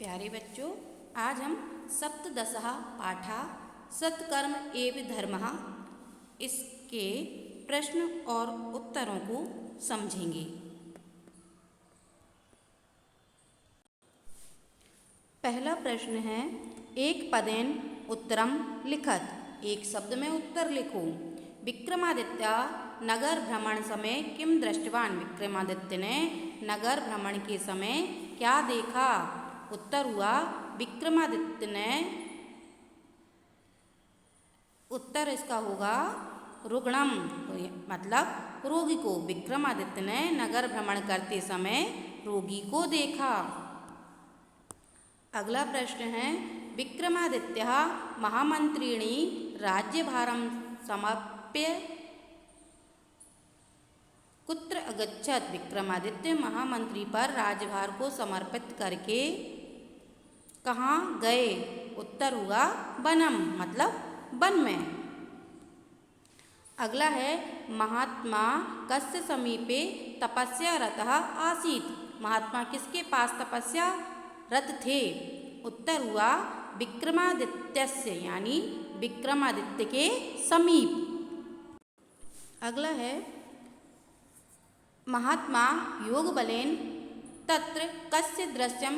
प्यारे बच्चों, आज हम सप्तदशः पाठा सत्कर्म एव धर्मः इसके प्रश्न और उत्तरों को समझेंगे। पहला प्रश्न है, एक पदेन उत्तरम लिखत। एक शब्द में उत्तर लिखो। विक्रमादित्य नगर भ्रमण समय किम दृष्टवान। विक्रमादित्य ने नगर भ्रमण के समय क्या देखा। उत्तर हुआ, विक्रमादित्य ने, उत्तर इसका होगा रुग्णम, मतलब रोगी को। विक्रमादित्य ने नगर भ्रमण करते समय रोगी को देखा। अगला प्रश्न है, विक्रमादित्य महामंत्रिणी राज्यभारं समाप्य कुत्र अगच्छत। विक्रमादित्य महामंत्री पर राज्यभार को समर्पित करके कहाँ गए। उत्तर हुआ वनम, मतलब वन में। अगला है, महात्मा कस्य समीपे तपस्या रतः आसीत। महात्मा किसके पास तपस्या रत थे। उत्तर हुआ विक्रमादित्यस्य, यानी विक्रमादित्य के समीप। अगला है, महात्मा योग बलेन तत्र कस्य दृश्यम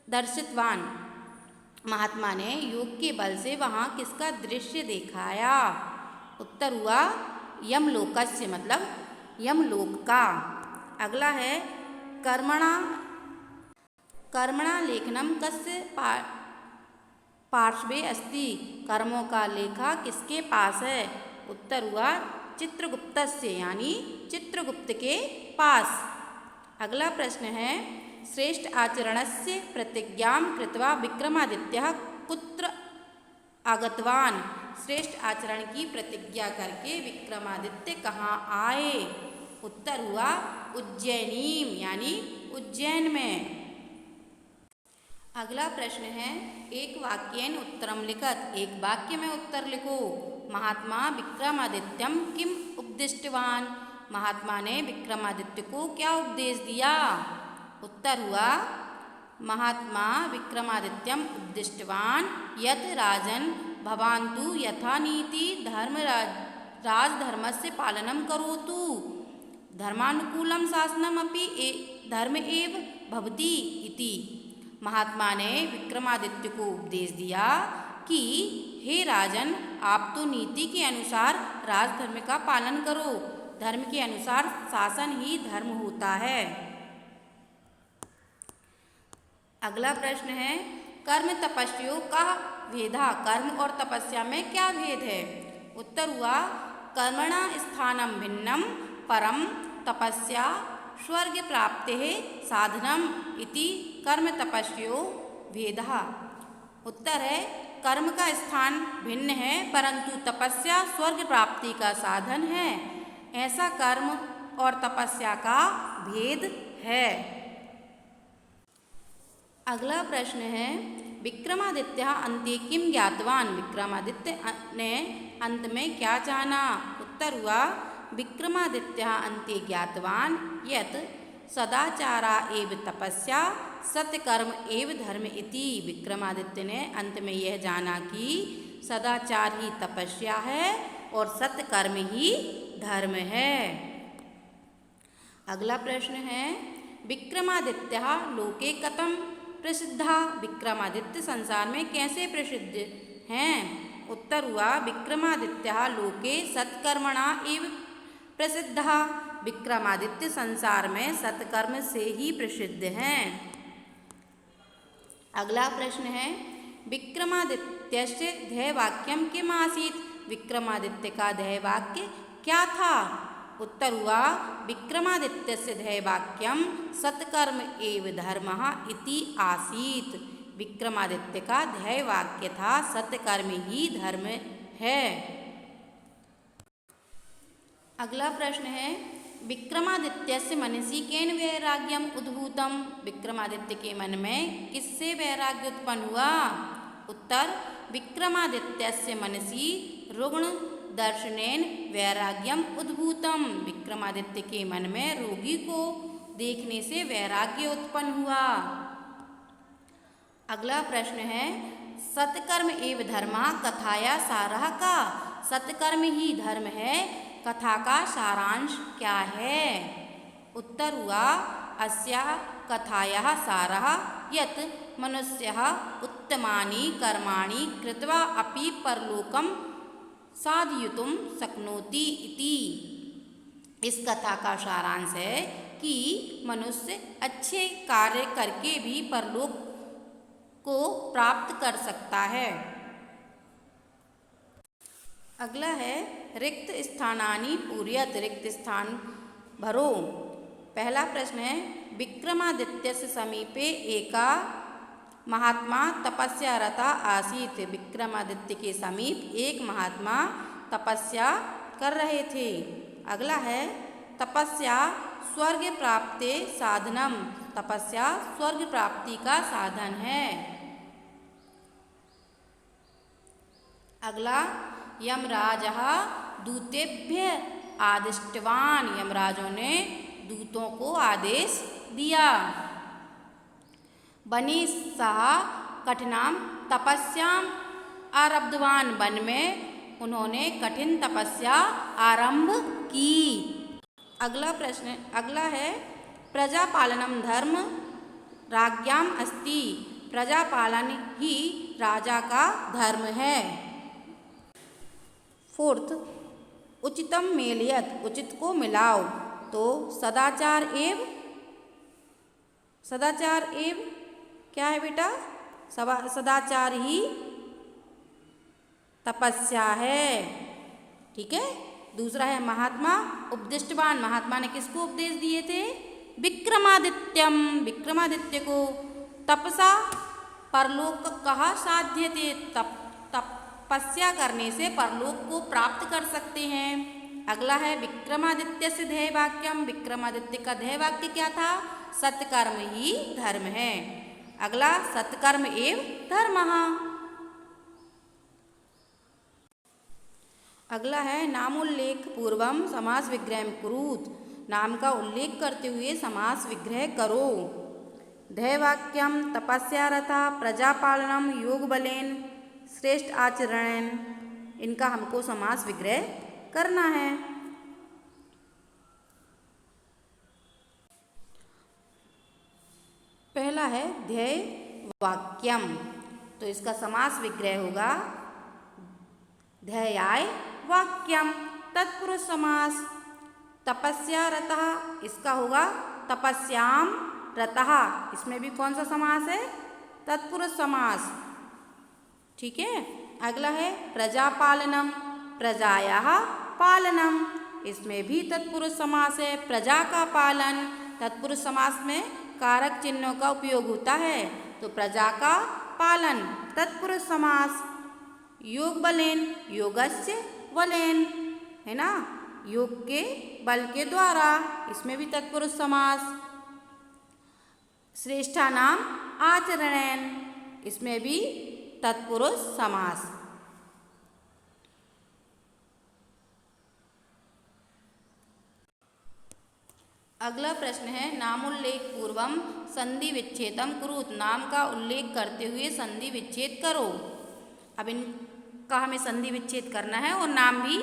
दर्शितवान। महात्मा ने योग के बल से वहाँ किसका दृश्य दिखाया। उत्तर हुआ यमलोकस्य, मतलब यमलोक का। अगला है, कर्मणा लेखनम कस्य पार्श्वे अस्ति। कर्मों का लेखा किसके पास है। उत्तर हुआ चित्रगुप्तस्य, यानी चित्रगुप्त के पास। अगला प्रश्न है, श्रेष्ठ आचरणस्य प्रतिज्ञां कृत्वा विक्रमादित्यः कुत्र आगतवान। श्रेष्ठ आचरण की प्रतिज्ञा करके विक्रमादित्य कहाँ आए। उत्तर हुआ उज्जैनीम, यानी उज्जैन में। अगला प्रश्न है, एक वाक्येन उत्तरम लिखत। एक वाक्य में उत्तर लिखो। महात्मा विक्रमादित्यम किम उपदिष्टवान। महात्मा ने विक्रमादित्य को क्या उपदेश दिया। उत्तर हुआ, महात्मा विक्रमादित्यम उपदिष्टवान यत् राजन भवान्तु यथा नीति राजधर्मस्य पालनं करोतु। धर्मानुकूलं शासनमपि धर्म एव भवति इति। महात्मा ने विक्रमादित्य को उपदेश दिया कि हे राजन, आप तो नीति के अनुसार राजधर्म का पालन करो। धर्म के अनुसार शासन ही धर्म होता है। अगला प्रश्न है, कर्म तपस्यो का भेदा। कर्म और तपस्या में क्या भेद है। उत्तर हुआ कर्मणा स्थानम भिन्नम परम तपस्या स्वर्ग प्राप्तेः साधनम इति कर्म तपस्यो भेदः। उत्तर है, कर्म का स्थान भिन्न है परंतु तपस्या स्वर्ग प्राप्ति का साधन है। ऐसा कर्म और तपस्या का भेद है। अगला प्रश्न है, विक्रमादित्य अन्ते किम ज्ञातवान। विक्रमादित्य ने अंत में क्या जाना। उत्तर हुआ विक्रमादित्य अन्ते ज्ञातवान यत् सदाचारा एव तपस्या सत्यकर्म एव धर्म इति। विक्रमादित्य ने अंत में यह जाना कि सदाचार ही तपस्या है और सत्यकर्म ही धर्म है। अगला प्रश्न है, विक्रमादित्य लोके कथम प्रसिद्धा। विक्रमादित्य संसार में कैसे प्रसिद्ध हैं। उत्तर हुआ विक्रमादित्य लोके सत्कर्मणा एव प्रसिद्धा। विक्रमादित्य संसार में सत्कर्म से ही प्रसिद्ध हैं। अगला प्रश्न है, विक्रमादित्यस्य ध्येयवाक्यम किम आसीत। विक्रमादित्य का ध्येयवाक्य क्या था। उत्तर हुआ विक्रमादित्यस्य ध्येयवाक्यम सत्कर्म एव धर्मः इति आसीत। विक्रमादित्य का ध्येयवाक्य था सत्यकर्म ही धर्म है। अगला प्रश्न है, विक्रमादित्यस्य मनसि केन वैराग्यम उद्भूतम। विक्रमादित्य के मन में किससे वैराग्य उत्पन्न हुआ। उत्तर, विक्रमादित्यस्य मनसि रुग्ण दर्शनेन वैराग्यम उद्भूतम। विक्रमादित्य के मन में रोगी को देखने से वैराग्य उत्पन्न हुआ। अगला प्रश्न है सत्कर्म एव धर्मा कथाया सारः का। सत्कर्म ही धर्म है, कथा का सारांश क्या है? उत्तर हुआ अस्याः कथायाः सारः यत् मनुष्यः उत्तमानि कर्माणि कृत्वा अपि परलोकं साधयितुं शक्नोति इति। इस कथा का सारांश है कि मनुष्य अच्छे कार्य करके भी परलोक को प्राप्त कर सकता है। अगला है रिक्त स्थानानि पूरयत, रिक्त स्थान भरो। पहला प्रश्न है विक्रमादित्यस्य समीपे एका महात्मा तपस्या रता आसीत्। विक्रमादित्य के समीप एक महात्मा तपस्या कर रहे थे। अगला है तपस्या स्वर्ग प्राप्ते साधनम। तपस्या स्वर्ग प्राप्ति का साधन है। अगला यमराजः दूतेभ्य आदिष्टवान। यमराजों ने दूतों को आदेश दिया। वने सः कठिनां तपस्याम् आरब्धवान। वन में उन्होंने कठिन तपस्या आरंभ की। अगला है प्रजापालनम धर्म राज्ञाम् अस्ति। प्रजापालन ही राजा का धर्म है। फोर्थ उचितम मेलयत, उचित को मिलाओ। तो सदाचार एव क्या है बेटा? सदाचार ही तपस्या है। ठीक है। दूसरा है महात्मा उपदिष्टवान। महात्मा ने किसको उपदेश दिए थे? विक्रमादित्यम, विक्रमादित्य को। तपसा परलोक कहा साध्यते। तपस्या करने से परलोक को प्राप्त कर सकते हैं। अगला है विक्रमादित्य से ध्येय वाक्यम। विक्रमादित्य का ध्येय वाक्य क्या था? सत्कर्म ही धर्म है। अगला सत्कर्म एव धर्मः। अगला है नामोल्लेख पूर्वम समास विग्रह कुरुत। नाम का उल्लेख करते हुए समास विग्रह करो। ध्येयवाक्यम तपस्या रता प्रजापालनम योग बलेन श्रेष्ठ आचरणेन। इनका हमको समास विग्रह करना है। पहला है ध्येय वाक्यम, तो इसका समास विग्रह होगा ध्येयाय वाक्यम। तत्पुरुष समास तपस्या रतः, इसका होगा तपस्याम रतः। इसमें भी कौन सा समास है? तत्पुरुष समास। ठीक है। अगला है प्रजापालनम प्रजायाः पालनम। इसमें भी तत्पुरुष समास है। प्रजा का पालन। तत्पुरुष समास में कारक चिन्हों का उपयोग होता है, तो प्रजा का पालन तत्पुरुष समास। योग बलेन योगस्य बलेन, है ना, योग के बल के द्वारा। इसमें भी तत्पुरुष समास। श्रेष्ठानाम आचरणेन, इसमें भी तत्पुरुष समास। अगला प्रश्न है नामोल्लेख पूर्वम संधि विच्छेदम कुरुत। नाम का उल्लेख करते हुए संधि विच्छेद करो। अब इनका हमें संधि विच्छेद करना है और नाम भी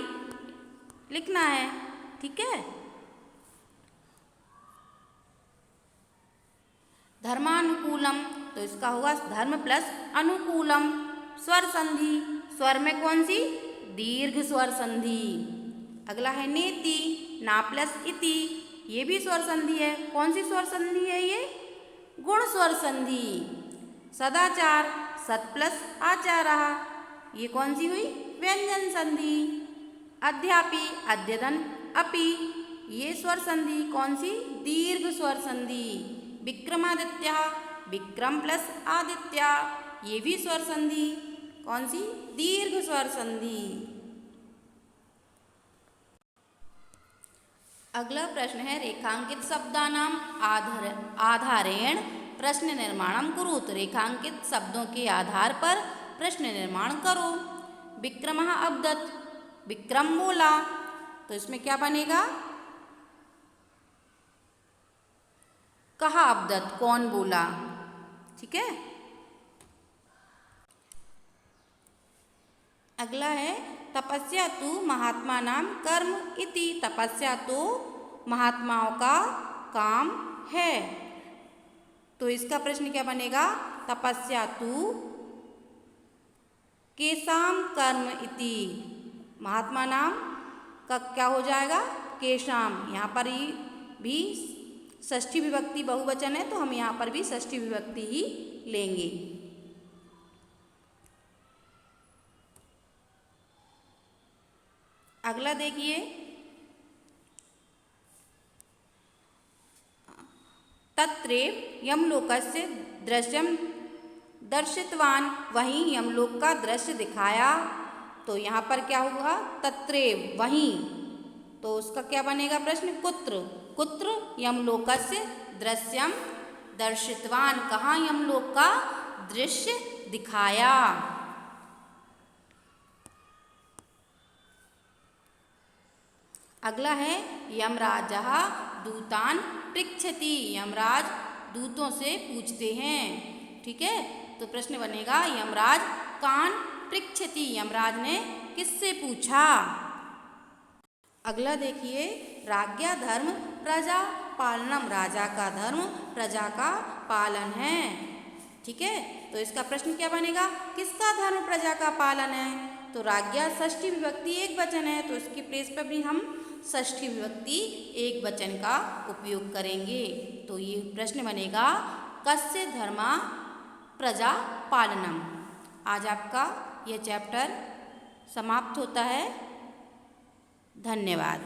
लिखना है। ठीक है। धर्मानुकूलम, तो इसका होगा धर्म प्लस अनुकूलम। स्वर संधि, स्वर में कौन सी? दीर्घ स्वर संधि। अगला है नेति, ना प्लस इति, ये भी स्वर संधि है। कौन सी स्वर संधि है ये? गुण स्वर संधि। सदाचार, सत प्लस आचारः, ये कौन सी हुई? व्यंजन संधि। अध्यापी, अद्यतन अपि, ये स्वर संधि कौन सी? दीर्घ स्वर संधि। विक्रमादित्य, विक्रम प्लस आदित्य, ये भी स्वर संधि कौन सी? दीर्घ स्वर संधि। अगला प्रश्न है रेखांकित शब्दानाम आधारेण प्रश्न निर्माणम कुरुत। रेखांकित शब्दों के आधार पर प्रश्न निर्माण करो। विक्रमः अवदत्, विक्रम बोला, तो इसमें क्या बनेगा? कहा अवदत्, कौन बोला। ठीक है। अगला है तपस्या तो महात्मा नाम कर्म इति। तपस्या तो महात्माओं का काम है। तो इसका प्रश्न क्या बनेगा? तपस्या तो केशाम कर्म इति। महात्मा नाम का क्या हो जाएगा? केशाम। यहाँ पर ही भी षष्ठी विभक्ति बहुवचन है, तो हम यहाँ पर भी षष्ठी विभक्ति ही लेंगे। अगला देखिए, तत्रैव यमलोकस्य दृश्यम दर्शितवान। वहीं यमलोक का दृश्य दिखाया। तो यहाँ पर क्या हुआ? तत्रैव, वहीं। तो उसका क्या बनेगा प्रश्न? कुत्र। कुत्र यमलोकस्य दृश्यम दर्शितवान। कहाँ यमलोक का दृश्य दिखाया? अगला है यमराजः दूतान पृच्छति। यमराज दूतों से पूछते हैं। ठीक है, तो प्रश्न बनेगा यमराज कान पृच्छति। यमराज ने किससे पूछा? अगला देखिए, राज्ञा धर्म प्रजा पालनम। राजा का धर्म प्रजा का पालन है। ठीक है, तो इसका प्रश्न क्या बनेगा? किसका धर्म प्रजा का पालन है? तो राज्ञा षष्ठी विभक्ति एक वचन है, तो इसकी प्लेस पर भी हम षष्ठी विभक्ति एक वचन का उपयोग करेंगे। तो ये प्रश्न बनेगा कस्य धर्मा प्रजा पालनम। आज आपका यह चैप्टर समाप्त होता है। धन्यवाद।